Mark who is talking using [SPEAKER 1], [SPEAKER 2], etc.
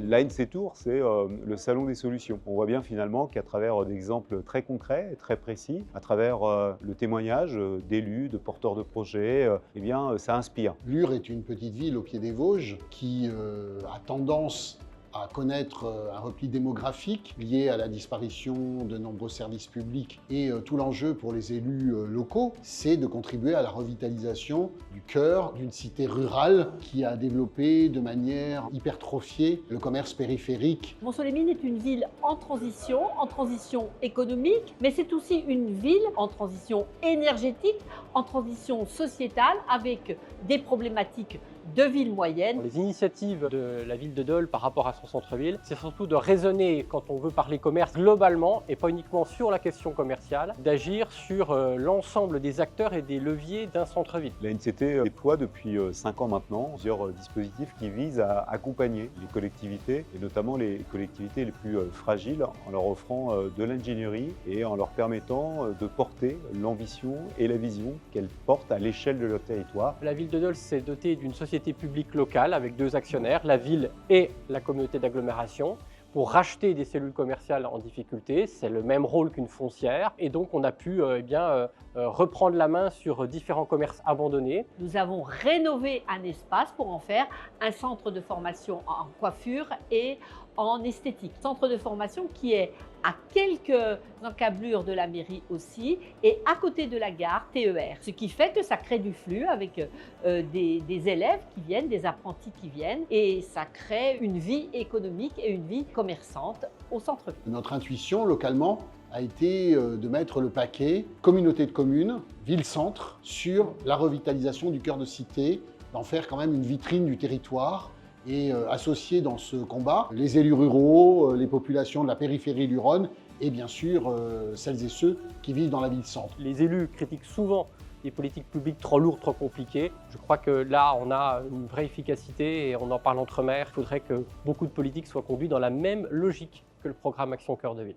[SPEAKER 1] L'ANC Tour, c'est le salon des solutions. On voit bien finalement qu'à travers d'exemples très concrets et très précis, à travers le témoignage d'élus, de porteurs de projets, eh bien, ça inspire.
[SPEAKER 2] Lure est une petite ville au pied des Vosges qui a tendance à connaître un repli démographique lié à la disparition de nombreux services publics. Et tout l'enjeu pour les élus locaux, c'est de contribuer à la revitalisation du cœur d'une cité rurale qui a développé de manière hypertrophiée le commerce périphérique.
[SPEAKER 3] Montceau-les-Mines est une ville en transition économique, mais c'est aussi une ville en transition énergétique, en transition sociétale, avec des problématiques de ville moyenne.
[SPEAKER 4] Les initiatives de la ville de Dole par rapport à son centre-ville, c'est surtout de raisonner, quand on veut parler commerce, globalement et pas uniquement sur la question commerciale, d'agir sur l'ensemble des acteurs et des leviers d'un centre-ville.
[SPEAKER 1] La NCT déploie depuis 5 ans maintenant plusieurs dispositifs qui visent à accompagner les collectivités, et notamment les collectivités les plus fragiles, en leur offrant de l'ingénierie et en leur permettant de porter l'ambition et la vision qu'elles portent à l'échelle de leur territoire.
[SPEAKER 4] La ville de Dole s'est dotée d'une société publique locale avec 2 actionnaires, la ville et la communauté d'agglomération, pour racheter des cellules commerciales en difficulté. C'est le même rôle qu'une foncière et donc on a pu reprendre la main sur différents commerces abandonnés.
[SPEAKER 3] Nous avons rénové un espace pour en faire un centre de formation en coiffure et en esthétique. Centre de formation qui est à quelques encablures de la mairie aussi et à côté de la gare TER. Ce qui fait que ça crée du flux avec des élèves qui viennent, des apprentis qui viennent et ça crée une vie économique et une vie commerçante au centre-ville.
[SPEAKER 2] Notre intuition localement a été de mettre le paquet communauté de communes, ville-centre, sur la revitalisation du cœur de cité, d'en faire quand même une vitrine du territoire et associer dans ce combat les élus ruraux, les populations de la périphérie luronne et bien sûr celles et ceux qui vivent dans la ville-centre.
[SPEAKER 4] Les élus critiquent souvent des politiques publiques trop lourdes, trop compliquées. Je crois que là, on a une vraie efficacité et on en parle entre maires. Il faudrait que beaucoup de politiques soient conduits dans la même logique que le programme Action Cœur de Ville.